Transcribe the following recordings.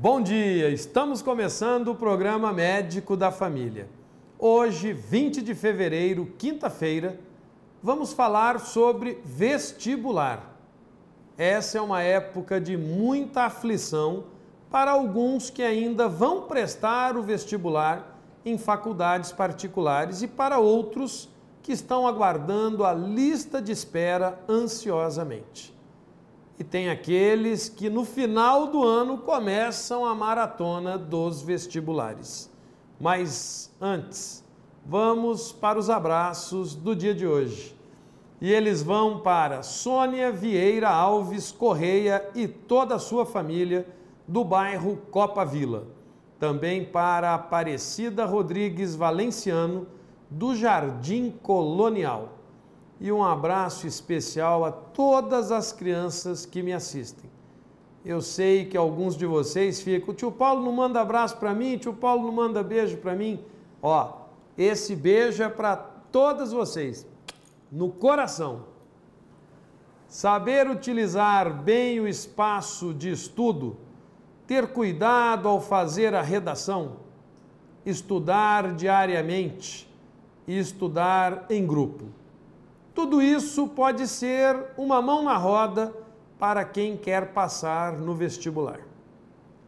Bom dia, estamos começando o programa Médico da Família. Hoje, 20 de fevereiro, quinta-feira, vamos falar sobre vestibular. Essa é uma época de muita aflição para alguns que ainda vão prestar o vestibular em faculdades particulares e para outros que estão aguardando a lista de espera ansiosamente. E tem aqueles que no final do ano começam a maratona dos vestibulares. Mas antes, vamos para os abraços do dia de hoje. E eles vão para Sônia Vieira Alves Correia e toda a sua família do bairro Copa Vila. Também para Aparecida Rodrigues Valenciano, do Jardim Colonial. E um abraço especial a todas as crianças que me assistem. Eu sei que alguns de vocês ficam, tio Paulo não manda abraço para mim, tio Paulo não manda beijo para mim. Ó, esse beijo é para todas vocês, no coração. Saber utilizar bem o espaço de estudo, ter cuidado ao fazer a redação, estudar diariamente e estudar em grupo. Tudo isso pode ser uma mão na roda para quem quer passar no vestibular.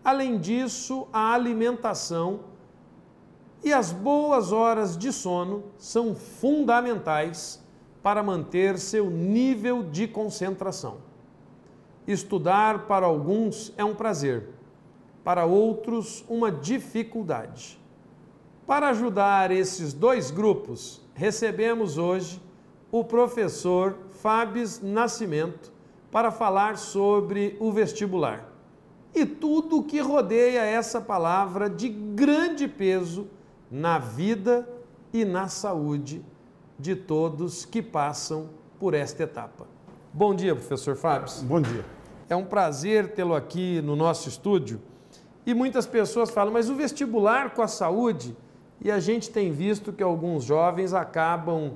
Além disso, a alimentação e as boas horas de sono são fundamentais para manter seu nível de concentração. Estudar para alguns é um prazer, para outros uma dificuldade. Para ajudar esses dois grupos, recebemos hoje o professor Fábis Nascimento para falar sobre o vestibular e tudo o que rodeia essa palavra de grande peso na vida e na saúde de todos que passam por esta etapa. Bom dia, professor Fábis. Bom dia. É um prazer tê-lo aqui no nosso estúdio e muitas pessoas falam, mas o vestibular com a saúde, e a gente tem visto que alguns jovens acabam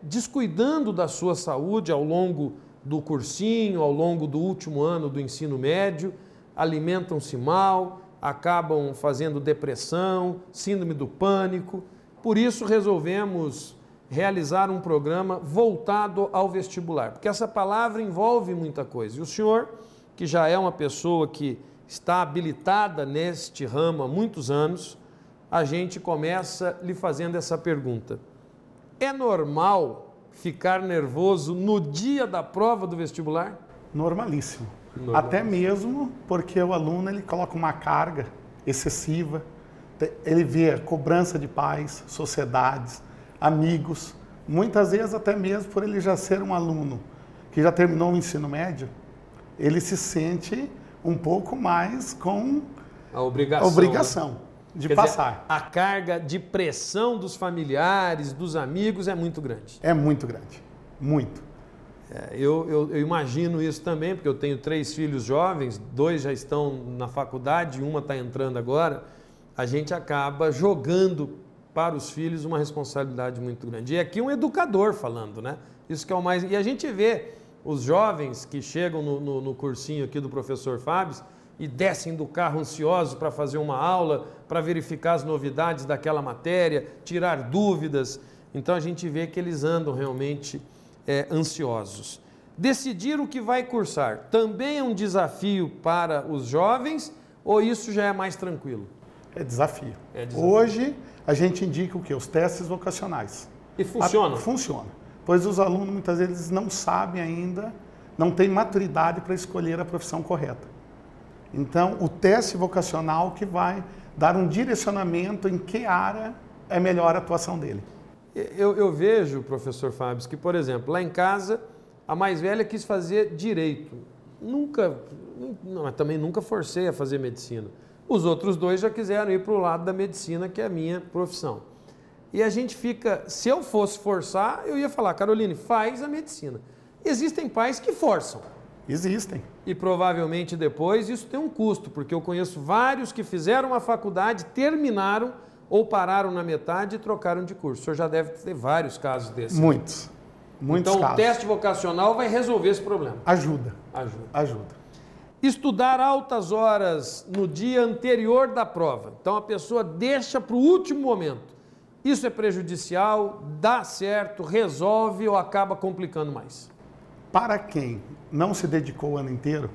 descuidando da sua saúde ao longo do cursinho, ao longo do último ano do ensino médio, alimentam-se mal, acabam fazendo depressão, síndrome do pânico. Por isso resolvemos realizar um programa voltado ao vestibular, porque essa palavra envolve muita coisa. E o senhor, que já é uma pessoa que está habilitada neste ramo há muitos anos, a gente começa lhe fazendo essa pergunta. É normal ficar nervoso no dia da prova do vestibular? Normalíssimo. Até mesmo porque o aluno ele coloca uma carga excessiva, ele vê a cobrança de pais, sociedades, amigos, muitas vezes até mesmo por ele já ser um aluno que já terminou o ensino médio, ele se sente um pouco mais com a obrigação. De Quer passar. Dizer, a carga de pressão dos familiares, dos amigos é muito grande. É muito grande, muito. Eu imagino isso também, porque eu tenho 3 filhos jovens, 2 já estão na faculdade, uma está entrando agora. A gente acaba jogando para os filhos uma responsabilidade muito grande. E aqui um educador falando, né? Isso que é o mais... E a gente vê os jovens que chegam no cursinho aqui do professor Fábio e descem do carro ansiosos para fazer uma aula, para verificar as novidades daquela matéria, tirar dúvidas. Então a gente vê que eles andam realmente ansiosos. Decidir o que vai cursar também é um desafio para os jovens ou isso já é mais tranquilo? É desafio. Hoje a gente indica o quê? Os testes vocacionais. E funciona? Funciona. Pois os alunos muitas vezes não sabem ainda, não têm maturidade para escolher a profissão correta. Então, o teste vocacional que vai dar um direcionamento em que área é melhor a atuação dele. Eu vejo, professor Fábio, que, por exemplo, lá em casa, a mais velha quis fazer direito. Também nunca forcei a fazer medicina. Os outros 2 já quiseram ir para o lado da medicina, que é a minha profissão. E a gente fica, se eu fosse forçar, eu ia falar, Caroline, faz a medicina. Existem pais que forçam. Existem. E provavelmente depois isso tem um custo, porque eu conheço vários que fizeram a faculdade, terminaram ou pararam na metade e trocaram de curso. O senhor já deve ter vários casos desses. Muitos casos. Então o teste vocacional vai resolver esse problema. Ajuda. Estudar altas horas no dia anterior da prova. Então a pessoa deixa para o último momento. Isso é prejudicial, dá certo, resolve ou acaba complicando mais? Para quem não se dedicou o ano inteiro,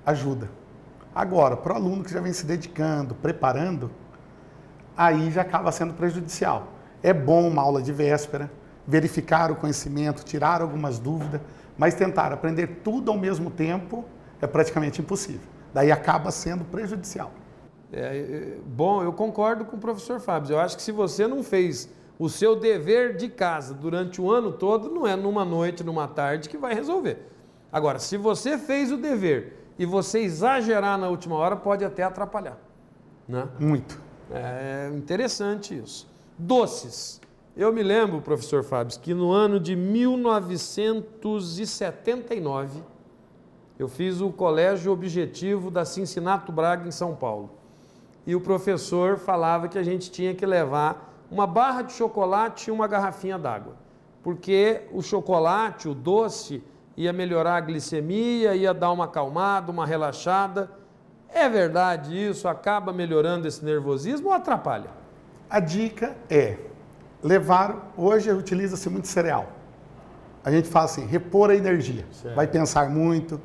ajuda. Agora, para o aluno que já vem se dedicando, preparando, aí já acaba sendo prejudicial. É bom uma aula de véspera, verificar o conhecimento, tirar algumas dúvidas, mas tentar aprender tudo ao mesmo tempo é praticamente impossível. Daí acaba sendo prejudicial. Bom, eu concordo com o professor Fábio. Eu acho que se você não fez o seu dever de casa durante o ano todo, não é numa noite, numa tarde que vai resolver. Agora, se você fez o dever e você exagerar na última hora, pode até atrapalhar, né? Muito. É interessante isso. Doces. Eu me lembro, professor Fábio, que no ano de 1979, eu fiz o colégio objetivo da Cincinato Braga, em São Paulo. E o professor falava que a gente tinha que levar uma barra de chocolate e uma garrafinha d'água. Porque o chocolate, o doce, ia melhorar a glicemia, ia dar uma acalmada, uma relaxada. É verdade isso? Acaba melhorando esse nervosismo ou atrapalha? A dica é levar, hoje utiliza-se muito cereal. A gente fala assim, repor a energia. Certo. Vai pensar muito,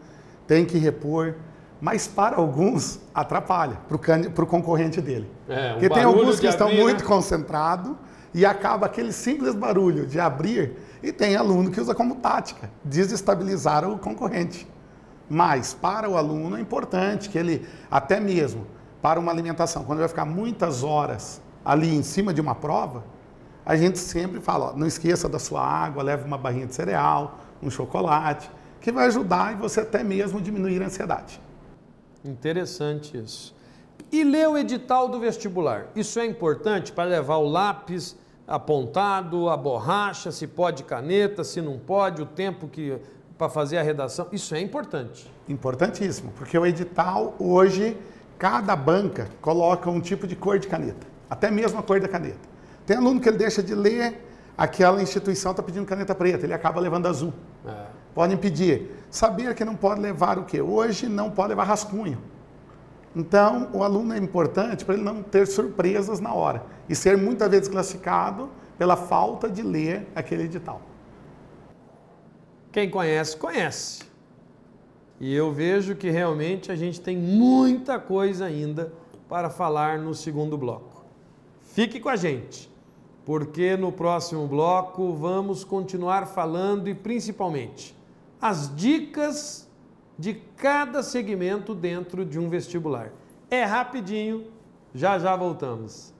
tem que repor, mas para alguns atrapalha, para o concorrente dele. Porque tem alguns que estão muito concentrados e acaba aquele simples barulho de abrir, e tem aluno que usa como tática, desestabilizar o concorrente. Mas para o aluno é importante que ele, até mesmo para uma alimentação, quando vai ficar muitas horas ali em cima de uma prova, a gente sempre fala, ó, não esqueça da sua água, leve uma barrinha de cereal, um chocolate, que vai ajudar e você até mesmo diminuir a ansiedade. Interessante isso. E ler o edital do vestibular. Isso é importante para levar o lápis apontado, a borracha, se pode caneta, se não pode, o tempo que para fazer a redação. Isso é importante. Importantíssimo, porque o edital hoje, cada banca coloca um tipo de cor de caneta, até mesmo a cor da caneta. Tem aluno que ele deixa de ler, aquela instituição está pedindo caneta preta, ele acaba levando azul. Podem pedir. Saber que não pode levar o quê? Hoje não pode levar rascunho. Então, o aluno é importante para ele não ter surpresas na hora e ser muitas vezes classificado pela falta de ler aquele edital. Quem conhece, conhece. E eu vejo que realmente a gente tem muita coisa ainda para falar no segundo bloco. Fique com a gente, porque no próximo bloco vamos continuar falando e principalmente as dicas de cada segmento dentro de um vestibular. É rapidinho, já já voltamos.